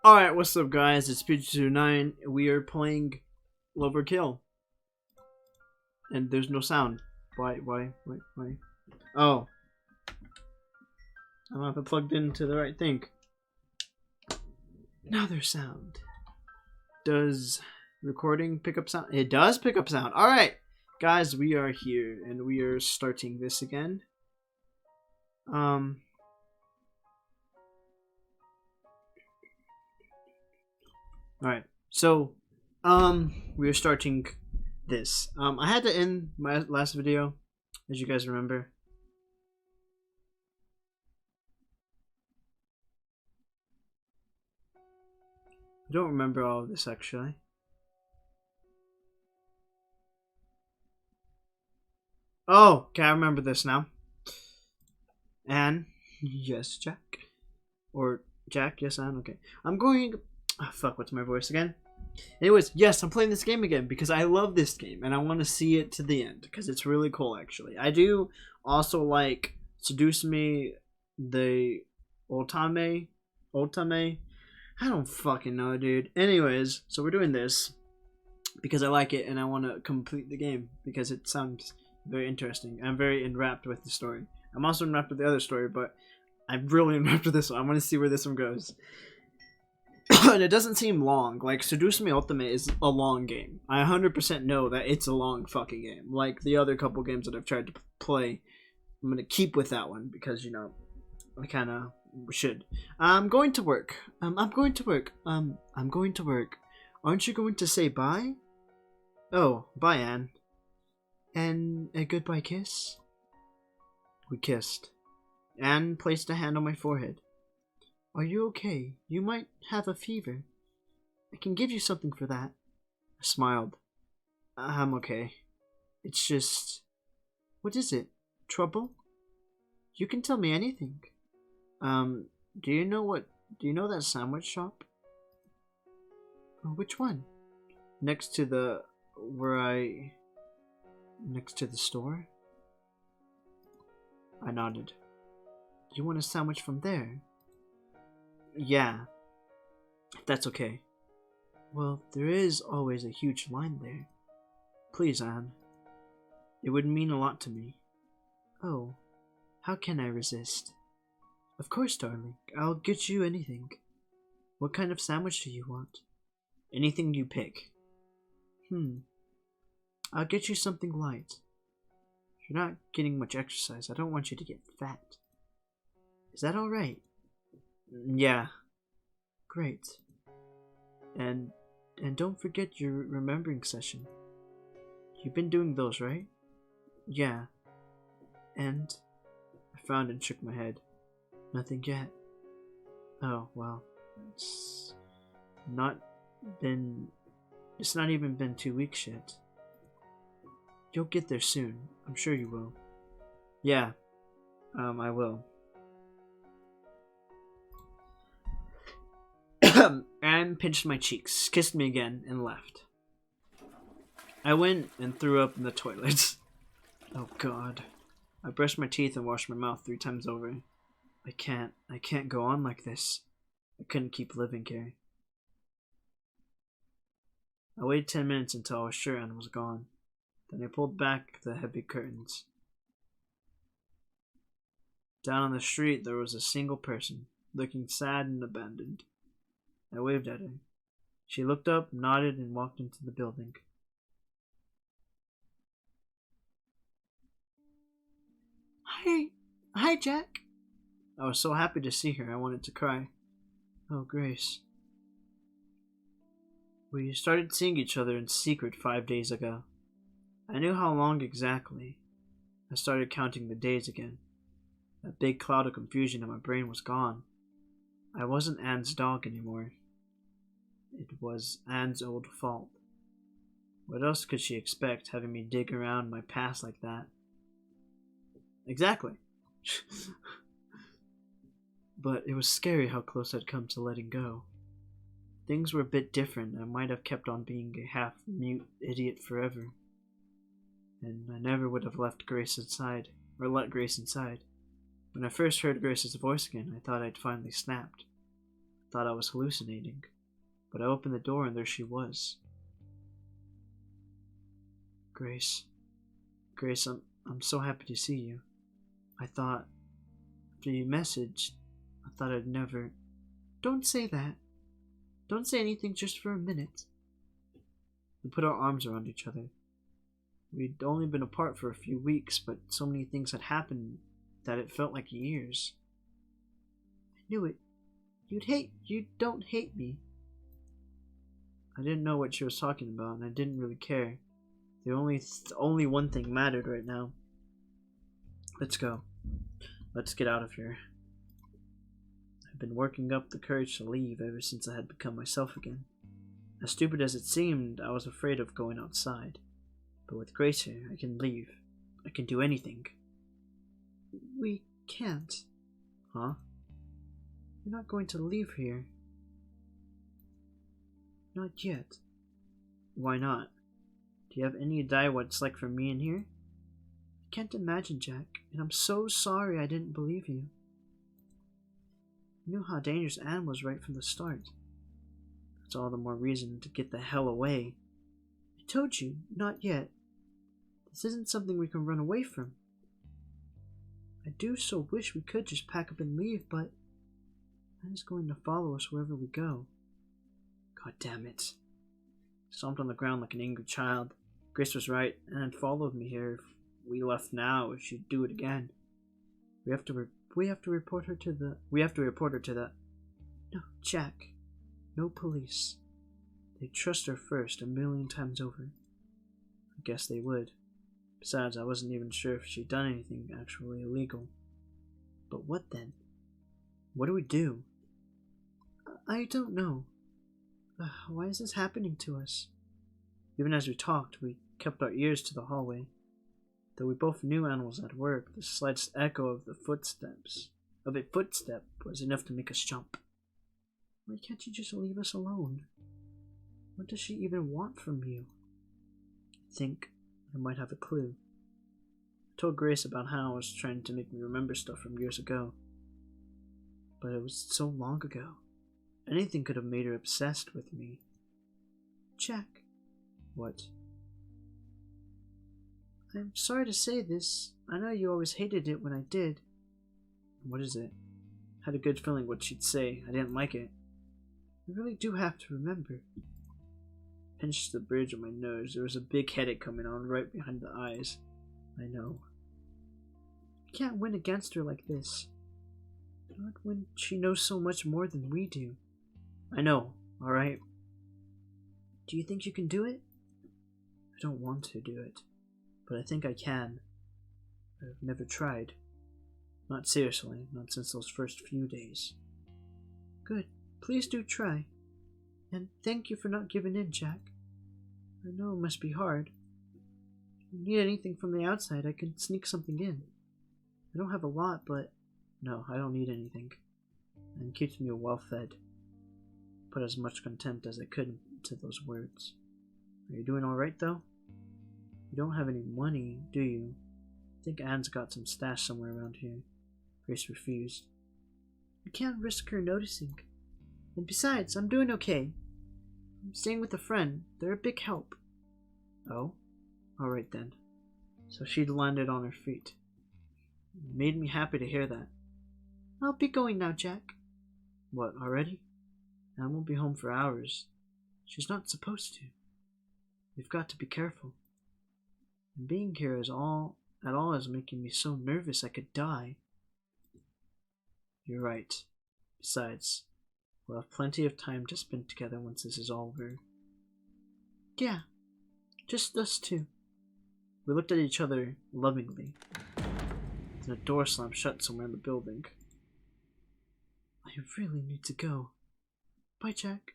Alright, what's up guys, it's Pikachu9. We are playing Loverkill. And there's no sound. Why? Oh. I don't have it plugged into the right thing. Now there's sound. Does recording pick up sound? It does pick up sound. Alright, guys, we are here and we are starting this again. Alright, so, we are starting this. I had to end my last video, as you guys remember. I don't remember all of this, actually. Oh, okay, I remember this now. Anne, yes, Jack. Or, Jack, yes, Anne, okay. I'm going... Oh, fuck, what's my voice again? Anyways, yes, I'm playing this game again because I love this game and I want to see it to the end because it's really cool, actually. I do also like Seduce Me, the Otame. I don't fucking know, dude. Anyways, so we're doing this because I like it and I want to complete the game because it sounds very interesting. I'm very enwrapped with the story. I'm also enwrapped with the other story, but I'm really enwrapped with this one. I want to see where this one goes. And it doesn't seem long. Like, Seduce Me Ultimate is a long game. I 100% know that it's a long fucking game. Like the other couple games that I've tried to play, I'm gonna keep with that one because, you know, I kinda should. I'm going to work. I'm going to work. I'm going to work. Aren't you going to say bye? Oh, bye, Anne. And a goodbye kiss? We kissed. Anne placed a hand on my forehead. Are you okay? You might have a fever. I can give you something for that. I smiled. I'm okay. It's just... What is it? Trouble? You can tell me anything. Do you know that sandwich shop? Which one? Next to the store? I nodded. You want a sandwich from there? Yeah, if that's okay. Well, there is always a huge line there. Please, Anne. It would mean a lot to me. Oh, how can I resist? Of course, darling. I'll get you anything. What kind of sandwich do you want? Anything you pick. I'll get you something light. You're not getting much exercise. I don't want you to get fat. Is that alright? Yeah. Great. And don't forget your remembering session. You've been doing those, right? Yeah. And I frowned and shook my head. Nothing yet. Oh, well. It's not even been 2 weeks yet. You'll get there soon. I'm sure you will. Yeah. I will. Anne pinched my cheeks, kissed me again, and left. I went and threw up in the toilet. Oh god. I brushed my teeth and washed my mouth 3 times over. I can't go on like this. I couldn't keep living here. I waited 10 minutes until I was sure Anne was gone. Then I pulled back the heavy curtains. Down on the street there was a single person, looking sad and abandoned. I waved at her. She looked up, nodded, and walked into the building. Hi, Jack. I was so happy to see her, I wanted to cry. Oh, Grace. We started seeing each other in secret 5 days ago. I knew how long exactly. I started counting the days again. That big cloud of confusion in my brain was gone. I wasn't Anne's dog anymore. It was Anne's old fault. What else could she expect, having me dig around my past like that? Exactly. But it was scary how close I'd come to letting go. Things were a bit different. I might have kept on being a half-mute idiot forever. And I never would have left Grace inside, or let Grace inside. When I first heard Grace's voice again, I thought I'd finally snapped. thought I was hallucinating, but I opened the door and there she was. Grace. Grace, I'm so happy to see you. I thought, after you messaged, I thought I'd never... Don't say that. Don't say anything just for a minute. We put our arms around each other. We'd only been apart for a few weeks, but so many things had happened that it felt like years. I knew it. You don't hate me. I didn't know what she was talking about, and I didn't really care. The only one thing mattered right now. Let's go. Let's get out of here. I've been working up the courage to leave ever since I had become myself again. As stupid as it seemed, I was afraid of going outside. But with Grace here, I can leave. I can do anything. We can't. Huh? You're not going to leave here. Not yet. Why not? Do you have any idea what it's like for me in here? I can't imagine, Jack, and I'm so sorry I didn't believe you. I knew how dangerous Anne was right from the start. That's all the more reason to get the hell away. I told you, not yet. This isn't something we can run away from. I do so wish we could just pack up and leave, but Anne's going to follow us wherever we go. God damn it. I stomped on the ground like an angry child. Grace was right, and had followed me here. If we left now, she'd do it again. We have to report her to the... No, Jack. No police. They'd trust her first 1,000,000 times over. I guess they would. Besides, I wasn't even sure if she'd done anything actually illegal. But what then? What do we do? I don't know. Why is this happening to us? Even as we talked, we kept our ears to the hallway. Though we both knew Anne was at work, the slightest echo of a footstep was enough to make us jump. Why can't you just leave us alone? What does she even want from you? I think I might have a clue. I told Grace about how it was trying to make me remember stuff from years ago. But it was so long ago. Anything could have made her obsessed with me. Jack. What? I'm sorry to say this. I know you always hated it when I did. What is it? I had a good feeling what she'd say. I didn't like it. I really do have to remember. Pinched the bridge of my nose. There was a big headache coming on right behind the eyes. I know. I can't win against her like this. Not when she knows so much more than we do. I know, alright? Do you think you can do it? I don't want to do it, but I think I can. I've never tried. Not seriously, not since those first few days. Good. Please do try. And thank you for not giving in, Jack. I know it must be hard. If you need anything from the outside, I can sneak something in. I don't have a lot, but... No, I don't need anything. And it keeps me well fed. Put as much contempt as I could into those words. Are you doing alright, though? You don't have any money, do you? I think Anne's got some stash somewhere around here. Grace refused. I can't risk her noticing. And besides, I'm doing okay. I'm staying with a friend. They're a big help. Oh? Alright then. So she'd landed on her feet. It made me happy to hear that. I'll be going now, Jack. What, already? Anne won't be home for hours. She's not supposed to. We've got to be careful. And being here at all is making me so nervous I could die. You're right. Besides, we'll have plenty of time to spend together once this is all over. Yeah, just us two. We looked at each other lovingly. Then a door slammed shut somewhere in the building. I really need to go. Bye, Jack.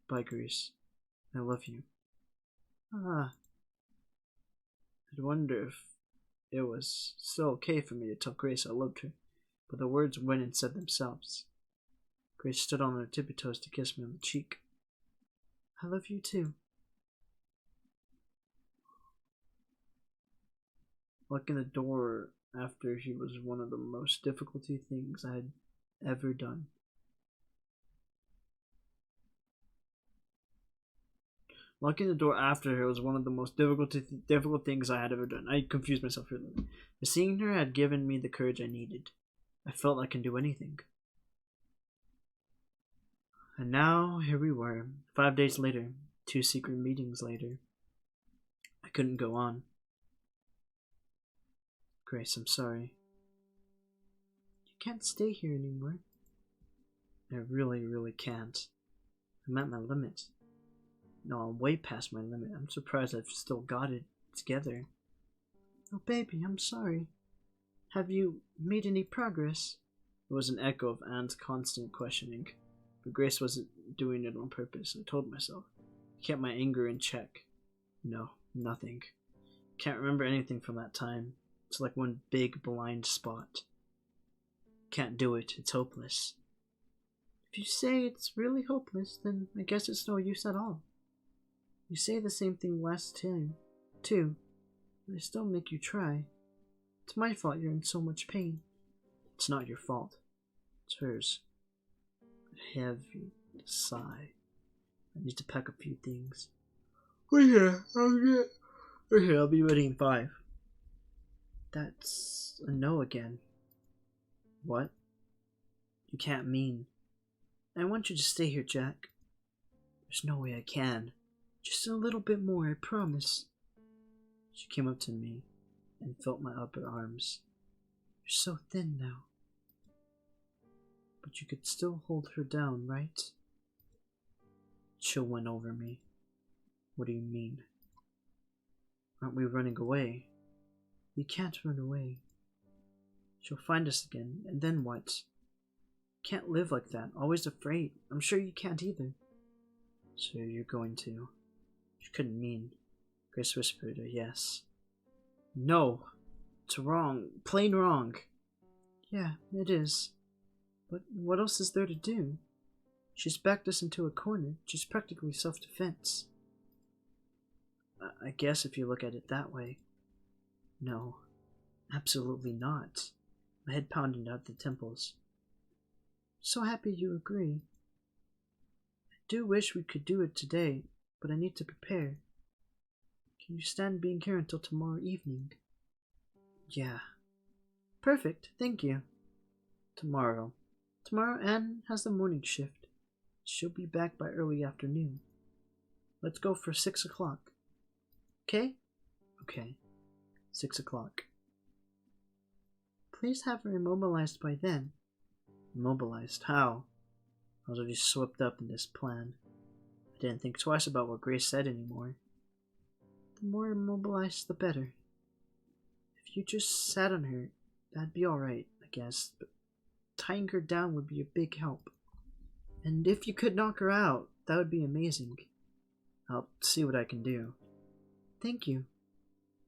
Bye, Grace. I love you. Ah. I'd wonder if it was still okay for me to tell Grace I loved her, but the words went and said themselves. Grace stood on her tippy toes to kiss me on the cheek. I love you too. Locking the door after she was one of the most difficult things I had ever done. Locking the door after her was one of the most difficult things I had ever done. I confused myself here. But seeing her had given me the courage I needed. I felt I can do anything. And now, here we were, 5 days later, 2 secret meetings later. I couldn't go on. Grace, I'm sorry. You can't stay here anymore. I really can't. I'm at my limit. No, I'm way past my limit. I'm surprised I've still got it together. Oh, baby, I'm sorry. Have you made any progress? It was an echo of Anne's constant questioning. But Grace wasn't doing it on purpose, I told myself. I kept my anger in check. No, nothing. Can't remember anything from that time. It's like one big blind spot. Can't do it. It's hopeless. If you say it's really hopeless, then I guess it's no use at all. You say the same thing last time, too, but I still make you try. It's my fault you're in so much pain. It's not your fault. It's hers. A heavy sigh. I need to pack a few things. We're here, I'll be ready in 5. That's a no again. What? You can't mean. I want you to stay here, Jack. There's no way I can. Just a little bit more, I promise. She came up to me and felt my upper arms. You're so thin now. But you could still hold her down, right? Chill went over me. What do you mean? Aren't we running away? We can't run away. She'll find us again, and then what? Can't live like that, always afraid. I'm sure you can't either. So you're going to. She couldn't mean. Grace whispered a yes. No, it's wrong. Plain wrong. Yeah, it is. But what else is there to do? She's backed us into a corner. She's practically self-defense. I guess if you look at it that way. No, absolutely not. My head pounded out the temples. So happy you agree. I do wish we could do it today, but I need to prepare. Can you stand being here until tomorrow evening? Yeah. Perfect, thank you. Tomorrow. Tomorrow Anne has the morning shift. She'll be back by early afternoon. Let's go for 6 o'clock. Okay? Okay. 6 o'clock. Please have her immobilized by then. Immobilized? How? I was already swept up in this plan. I didn't think twice about what Grace said anymore. The more immobilized, the better. If you just sat on her, that'd be alright, I guess, but tying her down would be a big help. And if you could knock her out, that would be amazing. I'll see what I can do. Thank you.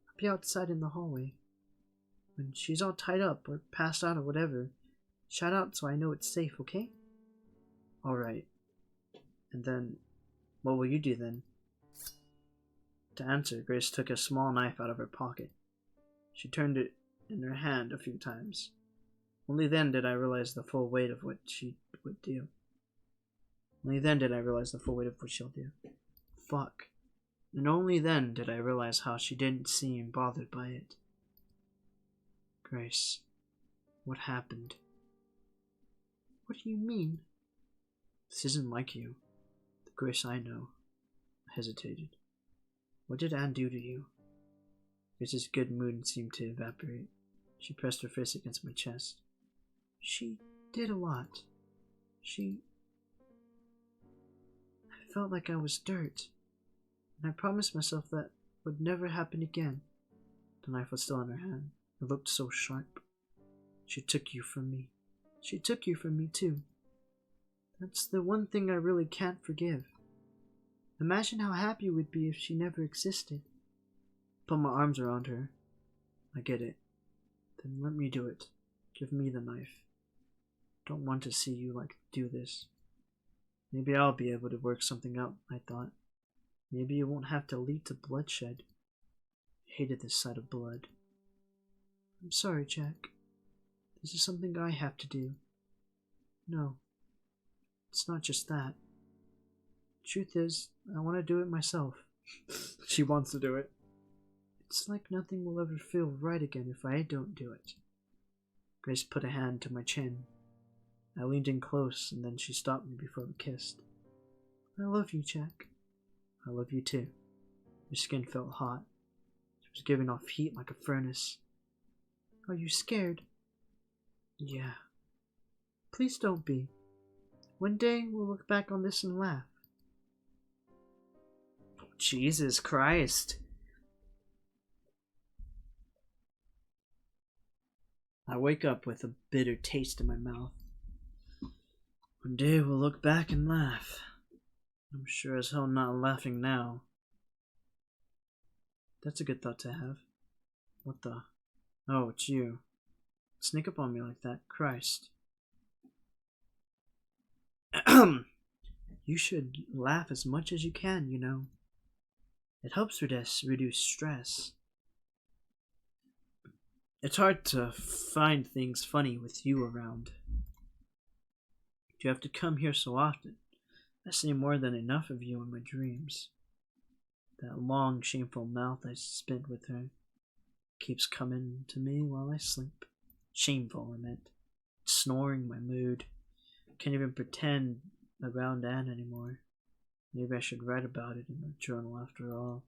I'll be outside in the hallway. When she's all tied up or passed out or whatever, shout out so I know it's safe, okay? Alright. And then, what will you do then? To answer, Grace took a small knife out of her pocket. She turned it in her hand a few times. Only then did I realize the full weight of what she would do. Only then did I realize the full weight of what she'll do. Fuck. And only then did I realize how she didn't seem bothered by it. Grace, what happened? What do you mean? This isn't like you. The Grace I know. I hesitated. What did Anne do to you? Grace's good mood seemed to evaporate. She pressed her face against my chest. She did a lot. I felt like I was dirt. And I promised myself that would never happen again. The knife was still in her hand. It looked so sharp. She took you from me. She took you from me too. That's the one thing I really can't forgive. Imagine how happy we'd be if she never existed. Put my arms around her. I get it. Then let me do it. Give me the knife. Don't want to see you do this. Maybe I'll be able to work something out, I thought. Maybe it won't have to lead to bloodshed. I hated this sight of blood. I'm sorry, Jack. This is something I have to do. No. It's not just that. Truth is, I want to do it myself. She wants to do it. It's like nothing will ever feel right again if I don't do it. Grace put a hand to my chin. I leaned in close, and then she stopped me before we kissed. I love you, Jack. I love you too. Your skin felt hot. It was giving off heat like a furnace. Are you scared? Yeah. Please don't be. One day we'll look back on this and laugh. Jesus Christ. I wake up with a bitter taste in my mouth. One day we'll look back and laugh. I'm sure as hell not laughing now. That's a good thought to have. What the? Oh, it's you. Sneak up on me like that. Christ. You should laugh as much as you can, you know. It helps reduce stress. It's hard to find things funny with you around. You have to come here so often. I see more than enough of you in my dreams. That long, shameful mouth I spent with her keeps coming to me while I sleep. Shameful, I meant. Snoring my mood. Can't even pretend around Anne anymore. Maybe I should write about it in the journal after all.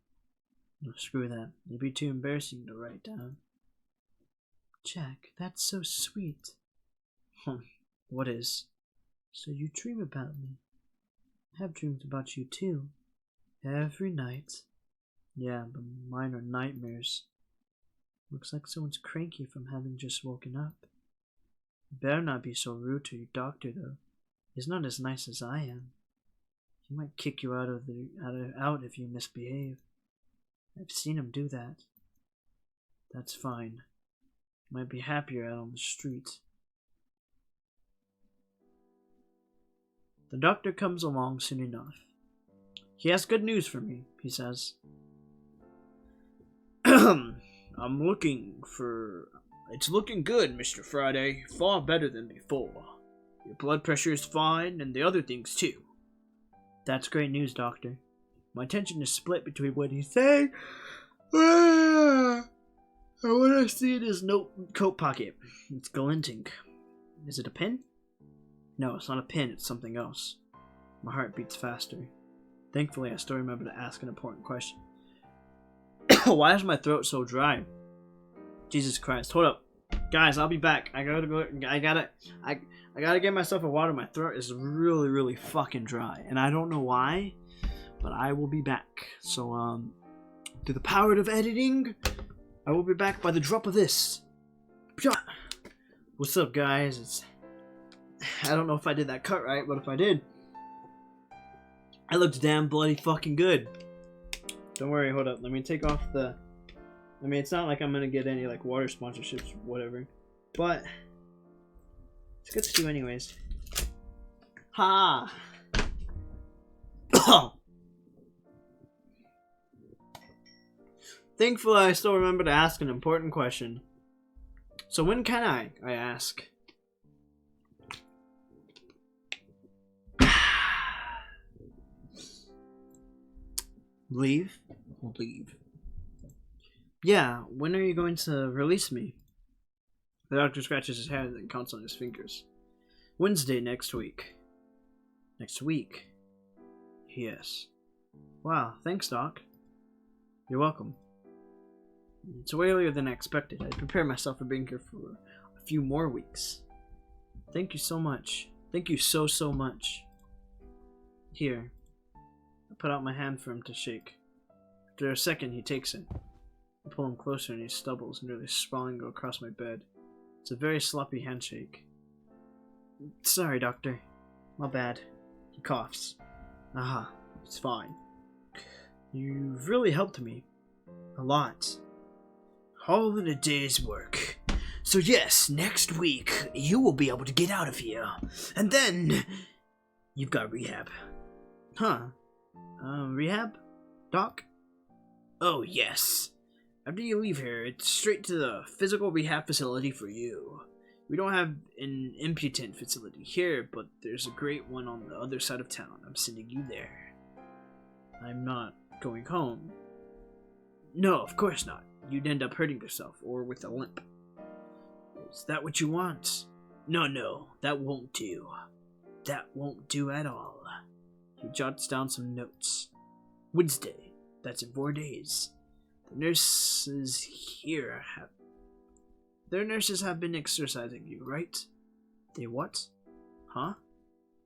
No, screw that. It'd be too embarrassing to write down. Jack, that's so sweet. What is? So you dream about me. I have dreams about you too. Every night. Yeah, but mine are nightmares. Looks like someone's cranky from having just woken up. You better not be so rude to your doctor though. He's not as nice as I am. He might kick you out if you misbehave. I've seen him do that. That's fine. Might be happier out on the street. The doctor comes along soon enough. He has good news for me, he says. I'm looking for... It's looking good, Mr. Friday. Far better than before. Your blood pressure is fine, and the other things too. That's great news, doctor. My attention is split between what he's saying and what I see in his coat pocket. It's glinting. Is it a pin? No, it's not a pin, it's something else. My heart beats faster. Thankfully, I still remember to ask an important question. Why is my throat so dry? Jesus Christ, hold up. Guys, I'll be back. I gotta get myself a water. My throat is really, really fucking dry. And I don't know why, but I will be back. So, through the power of editing, I will be back by the drop of this. What's up, guys? I don't know if I did that cut right, but if I did, I looked damn bloody fucking good. Don't worry, hold up. Let me take off the... I mean, it's not like I'm gonna get any, like, water sponsorships, whatever. But it's good to do anyways. Ha! Thankfully, I still remember to ask an important question. So when can I ask? Leave? Leave. Yeah, when are you going to release me? The doctor scratches his head and then counts on his fingers. Wednesday next week. Next week? Yes. Wow, thanks, Doc. You're welcome. It's way earlier than I expected. I prepared myself for being here for a few more weeks. Thank you so much. Thank you so much. Here. I put out my hand for him to shake. After a second, he takes it. I pull him closer and he stumbles, nearly sprawling across my bed. It's a very sloppy handshake. Sorry, Doctor. My bad. He coughs. Aha, it's fine. You've really helped me. A lot. All in a day's work. So yes, next week, you will be able to get out of here. And then, you've got rehab. Huh. Rehab? Doc? Oh, yes. After you leave here, it's straight to the physical rehab facility for you. We don't have an impotent facility here, but there's a great one on the other side of town. I'm sending you there. I'm not going home. No, of course not. You'd end up hurting yourself, or with a limp. Is that what you want? No, that won't do. That won't do at all. He jots down some notes. Wednesday. That's in 4 days. The nurses here have... Their nurses have been exercising you, right? They what? Huh?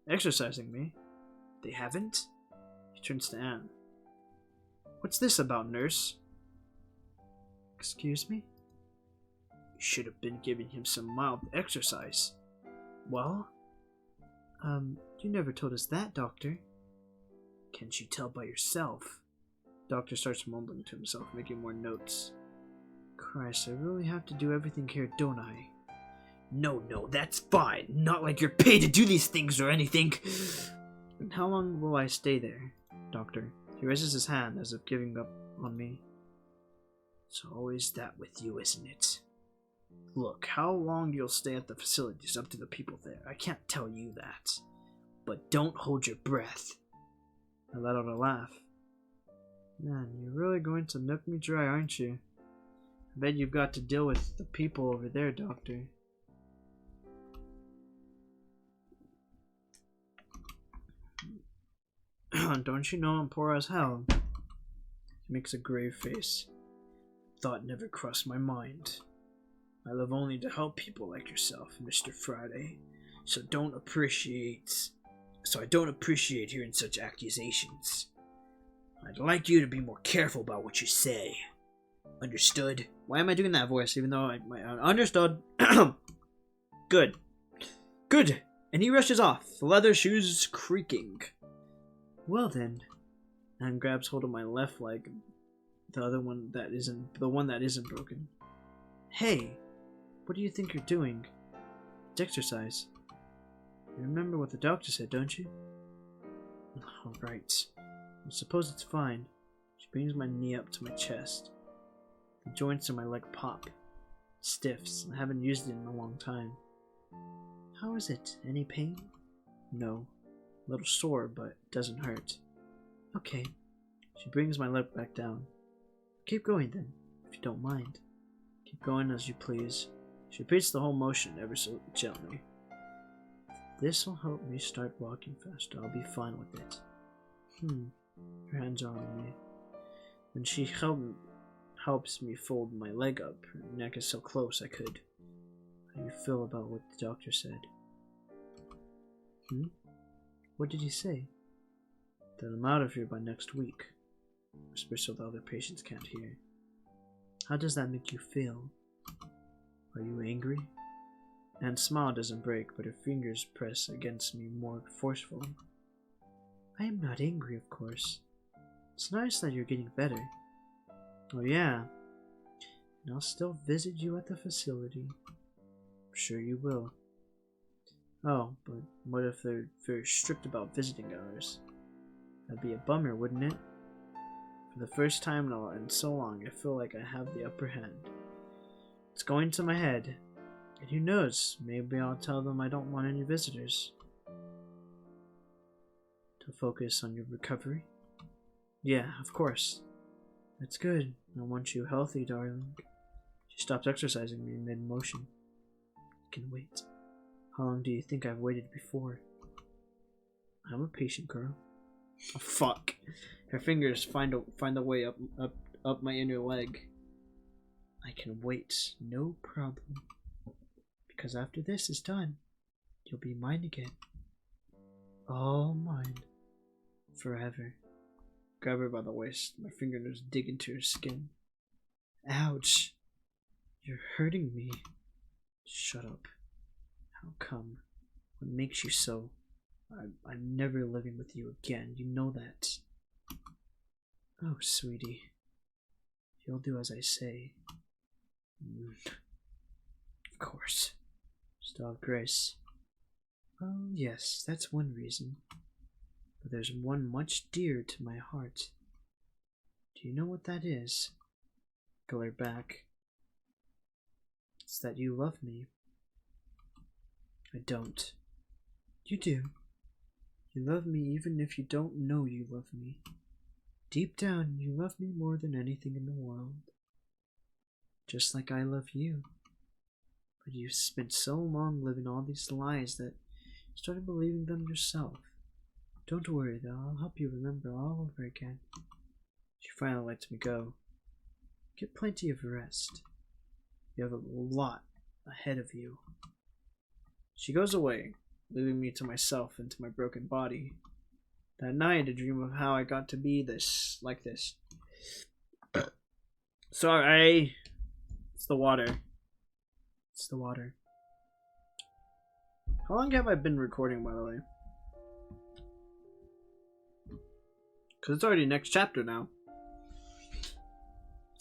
Exercising me? They haven't? He turns to Anne. What's this about, nurse? Excuse me? You should have been giving him some mild exercise. Well? You never told us that, Doctor. Can't you tell by yourself? Doctor starts mumbling to himself, making more notes. Christ, I really have to do everything here, don't I? No, that's fine. Not like you're paid to do these things or anything. And how long will I stay there, Doctor? He raises his hand as if giving up on me. It's always that with you, isn't it? Look, how long you'll stay at the facility is up to the people there. I can't tell you that. But don't hold your breath. I let out a laugh. Man, you're really going to milk me dry, aren't you? I bet you've got to deal with the people over there, Doctor. Don't you know I'm poor as hell? He makes a grave face. Thought never crossed my mind. I live only to help people like yourself, Mr. Friday. So I don't appreciate hearing such accusations. I'd like you to be more careful about what you say. Understood? Why am I doing that voice even though I understood? Good. And he rushes off, the leather shoes creaking. Well then, Anne grabs hold of my left leg, the one that isn't broken. Hey, what do you think you're doing? It's exercise. You remember what the doctor said, don't you? All right. I suppose it's fine. She brings my knee up to my chest. The joints in my leg pop. It stiffs. I haven't used it in a long time. How is it? Any pain? No. A little sore, but it doesn't hurt. Okay. She brings my leg back down. Keep going then, if you don't mind. Keep going as you please. She repeats the whole motion ever so gently. This will help me start walking faster. I'll be fine with it. Her hands are on me. When she helps me fold my leg up, her neck is so close I could. How do you feel about what the doctor said? What did he say? That I'm out of here by next week. Whisper so the other patients can't hear. How does that make you feel? Are you angry? Anne's smile doesn't break, but her fingers press against me more forcefully. I am not angry, of course. It's nice that you're getting better. Oh yeah. And I'll still visit you at the facility. I'm sure you will. Oh, but what if they're very strict about visiting hours? That'd be a bummer, wouldn't it? For the first time in so long, I feel like I have the upper hand. It's going to my head. And who knows, maybe I'll tell them I don't want any visitors. To focus on your recovery? Yeah, of course. That's good. I want you healthy, darling. She stops exercising me mid-motion. I can wait. How long do you think I've waited before? I'm a patient girl. Oh, fuck. Her fingers find a way up my inner leg. I can wait, no problem. Because after this is done, you'll be mine again. All mine. Forever. Grab her by the waist. My fingernails dig into her skin. Ouch. You're hurting me. Shut up. How come? What makes you so? I'm never living with you again. You know that. Oh, sweetie. You'll do as I say. Of course. Still have grace. Oh, yes, that's one reason. But there's one much dearer to my heart. Do you know what that is? Glare back. It's that you love me. I don't. You do. You love me even if you don't know you love me. deep down, you love me more than anything in the world. Just like I love you. But you've spent so long living all these lies that you started believing them yourself. Don't worry though, I'll help you remember all over again. She finally lets me go. Get plenty of rest. You have a lot ahead of you. She goes away, leaving me to myself and to my broken body. That night I dream of how I got to be like this. Sorry. It's the water. It's the water. How long have I been recording, by the way? Because it's already next chapter now.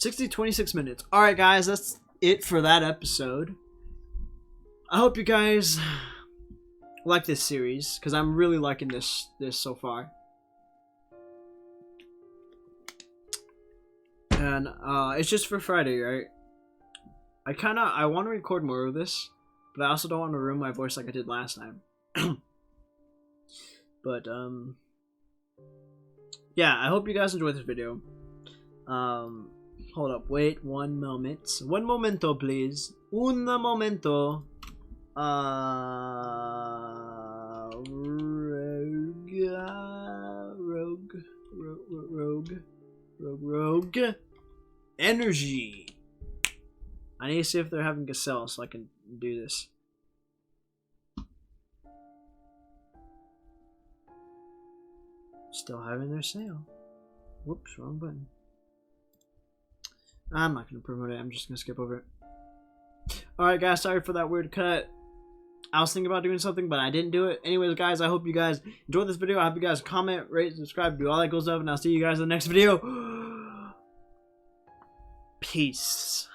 26 minutes. Alright guys, that's it for that episode. I hope you guys like this series, because I'm really liking this so far. And it's just for Friday, right? I want to record more of this, but I also don't want to ruin my voice like I did last time. But yeah, I hope you guys enjoyed this video. Hold up, wait one moment. One momento, please. Un momento. Rogue. Energy. I need to see if they're having a sale so I can do this. Still having their sale. Whoops, wrong button. I'm not going to promote it. I'm just going to skip over it. Alright guys, sorry for that weird cut. I was thinking about doing something, but I didn't do it. Anyways, guys, I hope you guys enjoyed this video. I hope you guys comment, rate, subscribe, do all that cool stuff, and I'll see you guys in the next video. Peace.